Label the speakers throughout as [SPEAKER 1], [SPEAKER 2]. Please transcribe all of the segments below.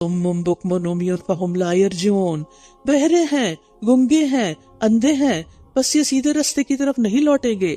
[SPEAKER 1] सुम्मुम बुक्मुन उम्युन फहुम ला यरजिऊन, बहरे हैं, गूंगे हैं, अंधे हैं, बस ये सीधे रास्ते की तरफ नहीं लौटेंगे।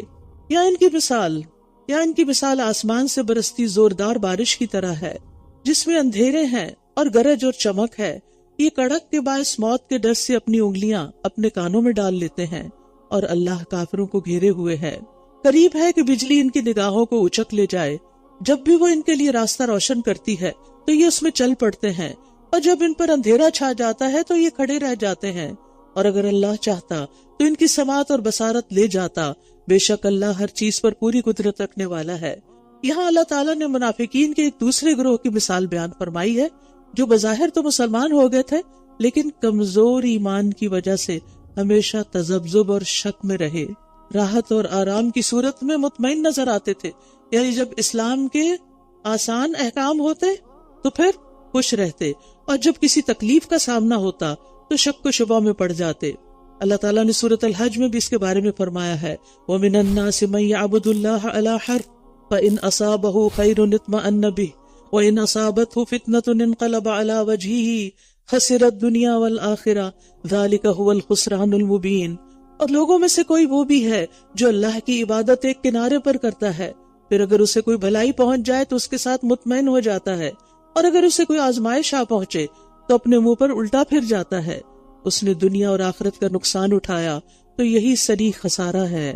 [SPEAKER 1] या इनकी मिसाल आसमान से बरसती जोरदार बारिश की तरह है, जिसमें अंधेरे हैं और गरज और चमक है। ये कड़क के बायस मौत के डर से अपनी उंगलियां अपने कानों में डाल लेते हैं, और अल्लाह काफिरों को घेरे हुए है। करीब है कि बिजली इनकी निगाहों को उचक ले जाए। जब भी वो इनके लिए रास्ता रोशन करती है तो ये उसमें चल पड़ते हैं, और जब इन पर अंधेरा छा जाता है तो ये खड़े रह जाते हैं। और अगर अल्लाह चाहता तो इनकी समात और बसारत ले जाता। बेशक अल्लाह हर चीज पर पूरी कुदरत रखने वाला है। यहाँ अल्लाह ताला ने मुनाफिकीन के एक दूसरे ग्रोह की मिसाल बयान फरमाई है, जो बज़ाहिर तो मुसलमान हो गए थे, लेकिन कमजोर ईमान की वजह से हमेशा तजब्जुब और शक में रहे। राहत और आराम की सूरत में मुतमईन नजर आते थे, यानी जब इस्लाम के आसान अहकाम होते तो फिर खुश रहते, और जब किसी तकलीफ का सामना होता तो शक व शुबा में पड़ जाते। अल्लाह ताला ने सूरत अल हज में भी इसके बारे में फरमाया है, वमिनन नासि मन यअबुदुल्लाह अला हर्फ फइन असाबहु खैरुन इत्मअन्न बिह व इन असाबतहु फितनतुन इनक़लब अला वजहिही खसिरत दुनिया वल आखिरा ज़ालिका हुवल खुसरानुल मुबीन। और लोगों में से कोई वो भी है जो अल्लाह की इबादत एक किनारे पर करता है, फिर अगर उसे कोई भलाई पहुंच जाए तो उसके साथ मुतमईन हो जाता है, और अगर उसे कोई आजमाइश आ पहुंचे तो अपने मुंह पर उल्टा फिर जाता है। उसने दुनिया और आखिरत का नुकसान उठाया तो यही सरी खसारा है।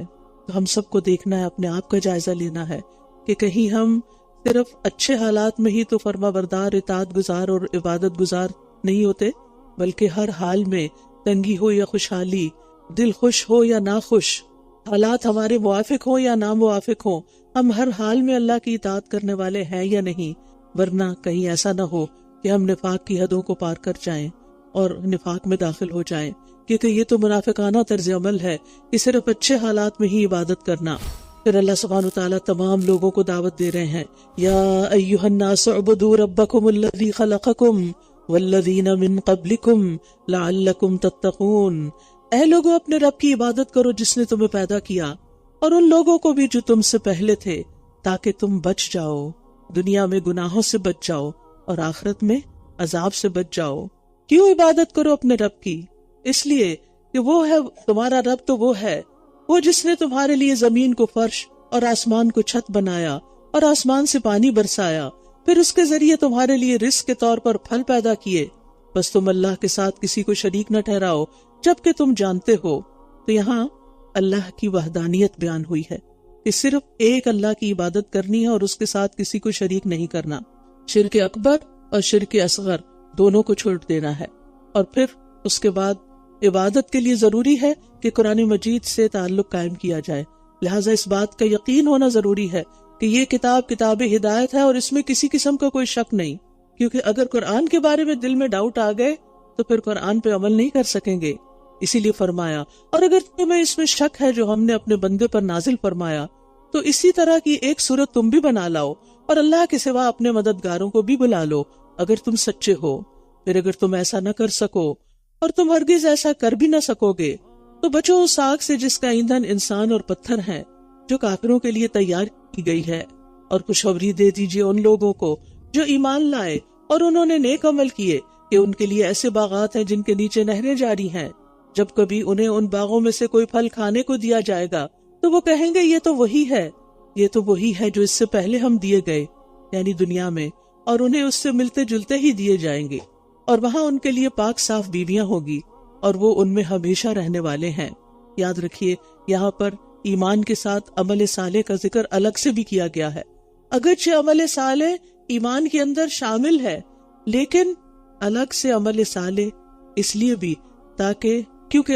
[SPEAKER 1] तो हम सबको देखना है, अपने आप का जायजा लेना है कि कहीं हम सिर्फ अच्छे हालात में ही तो फर्माबरदार, इताअत गुजार और इबादत गुजार नहीं होते, बल्कि हर हाल में, तंगी हो या खुशहाली, दिल खुश हो या ना खुश, हालात हमारे मुआफिक हो या ना मुआफिक हो, हम हर हाल में अल्लाह की इताअत करने वाले हैं या नहीं। वरना कहीं ऐसा न हो कि हम निफाक की हदों को पार कर जाएं और निफाक में दाखिल हो जाएं, क्योंकि ये तो मुनाफिकाना तर्ज अमल है कि सिर्फ अच्छे हालात में ही इबादत करना। फिर अल्लाह सुब्हानहू तआला तमाम लोगों को दावत दे रहे हैं, या अय्युहन्नास उअबुदू रब्बकुमुल्लज़ी खलक़कुम वल्लज़ीना मिन क़ब्लिकुम लअल्लकुम तत्तक़ून। ऐ लोगों, अपने रब की इबादत करो जिसने तुम्हें पैदा किया, और उन लोगों को भी जो तुमसे पहले थे, ताकि तुम बच जाओ, दुनिया में गुनाहों से बच जाओ और आखिरत में अजाब से बच जाओ। क्यों इबादत करो अपने रब की? इसलिए कि वो है तुम्हारा रब, तो वो है वो जिसने तुम्हारे लिए जमीन को फर्श और आसमान को छत बनाया और आसमान से पानी बरसाया, फिर उसके जरिए तुम्हारे लिए रिस्क के तौर पर फल पैदा किए। बस तुम अल्लाह के साथ किसी को शरीक न ठहराओ जबकि तुम जानते हो। तो यहाँ अल्लाह की वहदानियत बयान हुई है कि सिर्फ एक अल्लाह की इबादत करनी है और उसके साथ किसी को शरीक नहीं करना। शिर्क अकबर और शिर्क असगर दोनों को छोड़ देना है। और फिर उसके बाद इबादत के लिए जरूरी है कि कुरान मजीद से ताल्लुक कायम किया जाए। लिहाजा इस बात का यकीन होना जरूरी है कि ये किताब हिदायत है और इसमें किसी किस्म का कोई शक नहीं, क्योंकि अगर कुरान के बारे में दिल में डाउट आ गए तो फिर कुरान पे अमल नहीं कर सकेंगे। इसीलिए फरमाया, और अगर तुम्हें इसमें शक है जो हमने अपने बंदे पर नाजिल फरमाया, तो इसी तरह की एक सूरत तुम भी बना लाओ और अल्लाह के सिवा अपने मददगारों को भी बुला लो अगर तुम सच्चे हो। फिर अगर तुम ऐसा न कर सको और तुम हरगिज ऐसा कर भी न सकोगे, तो बचो उस आग से जिसका ईंधन इंसान और पत्थर है, जो काफिरों के लिए तैयार की गई है। और खुशखबरी दे दीजिए उन लोगों को जो ईमान लाए और उन्होंने नेक अमल किए कि उनके लिए ऐसे बागात हैं जिनके नीचे नहरें जारी हैं। जब कभी उन्हें उन बागों में से कोई फल खाने को दिया जाएगा तो वो कहेंगे, ये तो वही है जो इससे पहले हम दिए गए, यानी दुनिया में, और उन्हें उससे मिलते जुलते ही दिए जाएंगे। और वहाँ उनके लिए पाक साफ बीवियां होगी और वो उनमें हमेशा रहने वाले हैं। याद रखिए, यहाँ पर ईमान के साथ अमल साले का जिक्र अलग से भी किया गया है। अगरचे अमल साले ईमान के अंदर शामिल है, लेकिन अलग से अमल साले इसलिए भी ताकि क्योंकि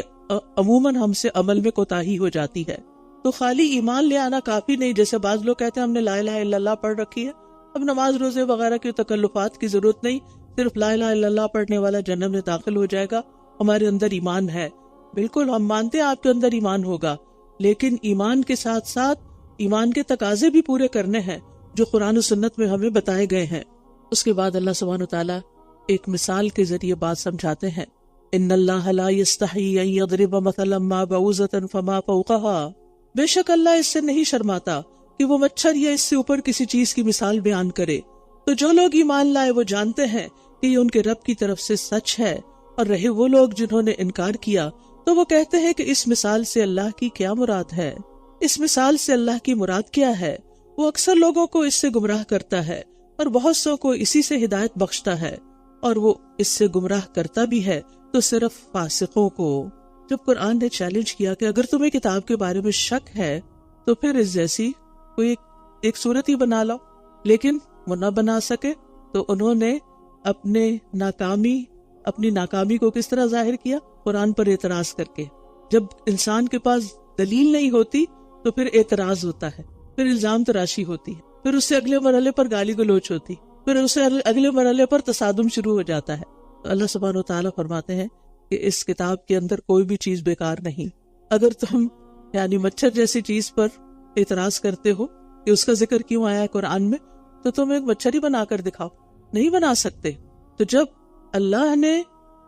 [SPEAKER 1] अमूमन हमसे अमल में कोताही हो जाती है। तो खाली ईमान ले आना काफी नहीं। जैसे बाज लोग कहते हैं हमने ला इलाहा इल्लल्लाह पढ़ रखी है, अब नमाज रोजे वगैरह की तकल्लुफात की जरूरत नहीं, सिर्फ ला इलाहा इल्लल्लाह पढ़ने वाला जन्नत में दाखिल हो जाएगा, हमारे अंदर ईमान है। बिल्कुल, हम मानते हैं आपके अंदर ईमान होगा, लेकिन ईमान के साथ साथ ईमान के तकाजे भी पूरे करने हैं जो कुरान और सुन्नत में हमें बताए गए हैं। उसके बाद अल्लाह सुब्हानहू तआला एक मिसाल के जरिए बात समझाते हैं, इन्नल्लाह ला यस्तही अन यदरिब मसलन मा बऊज़तन फमा फौक़हा। बेशक अल्लाह इससे नहीं शर्माता कि वो मच्छर या इससे ऊपर किसी चीज की मिसाल बयान करे। तो जो लोग ईमान लाए वो जानते हैं کہ یہ ان کے رب کی طرف سے سچ ہے، اور رہے وہ لوگ جنہوں نے انکار کیا تو وہ کہتے ہیں کہ اس مثال سے اللہ کی کیا مراد ہے؟ اس مثال سے اللہ کی مراد کیا ہے؟ وہ اکثر لوگوں کو اس سے گمراہ کرتا ہے اور بہت سو کو اسی سے ہدایت بخشتا ہے، اور وہ اس سے گمراہ کرتا بھی ہے تو صرف فاسقوں کو۔ جب قرآن نے چیلنج کیا کہ اگر تمہیں کتاب کے بارے میں شک ہے تو پھر اس جیسی کوئی ایک صورت ہی بنا لو، لیکن وہ نہ بنا سکے تو انہوں نے اپنی ناکامی کو کس طرح ظاہر کیا؟ قرآن پر اعتراض کر کے۔ جب انسان کے پاس دلیل نہیں ہوتی تو پھر اعتراض ہوتا ہے، پھر الزام تراشی ہوتی ہے، پھر اس سے اگلے مرحلے پر گالی گلوچ ہوتی، پھر اس سے اگلے مرحلے پر تصادم شروع ہو جاتا ہے۔ تو اللہ سبحانہ و تعالیٰ فرماتے ہیں کہ اس کتاب کے اندر کوئی بھی چیز بیکار نہیں۔ اگر تم یعنی مچھر جیسی چیز پر اعتراض کرتے ہو کہ اس کا ذکر کیوں آیا ہے قرآن میں، تو تم ایک مچھر ہی بنا کر دکھاؤ، نہیں بنا سکتے۔ تو جب اللہ نے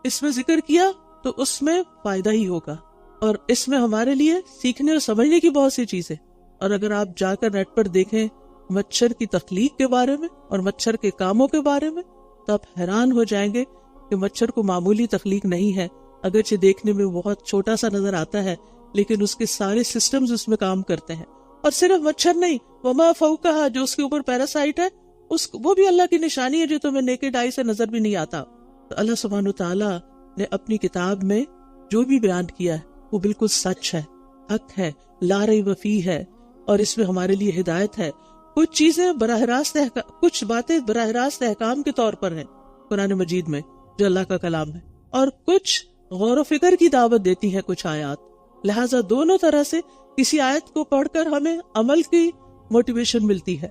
[SPEAKER 1] اس میں ذکر کیا تو اس میں فائدہ ہی ہوگا، اور اس میں ہمارے لیے سیکھنے اور سمجھنے کی بہت سی چیزیں۔ اور اگر آپ جا کر نیٹ پر دیکھیں مچھر کی تخلیق کے بارے میں اور مچھر کے کاموں کے بارے میں تو آپ حیران ہو جائیں گے کہ مچھر کو معمولی تخلیق نہیں ہے، اگرچہ دیکھنے میں بہت چھوٹا سا نظر آتا ہے لیکن اس کے سارے سسٹمز اس میں کام کرتے ہیں۔ اور صرف مچھر نہیں، وما فوقہا، جو اس کے اوپر پیراسائٹ ہے، وہ بھی اللہ کی نشانی ہے جو تمہیں نیکڈ آئی سے نظر بھی نہیں آتا۔ تو اللہ سبحانہ تعالیٰ نے اپنی کتاب میں جو بھی بیان کیا ہے وہ بالکل سچ ہے، حق ہے، لا ریب فیہ ہے، اور اس میں ہمارے لیے ہدایت ہے۔ کچھ باتیں براہ راست احکام کے طور پر ہیں قرآن مجید میں جو اللہ کا کلام ہے، اور کچھ غور و فکر کی دعوت دیتی ہیں کچھ آیات۔ لہٰذا دونوں طرح سے کسی آیت کو پڑھ کر ہمیں عمل کی موٹیویشن ملتی ہے،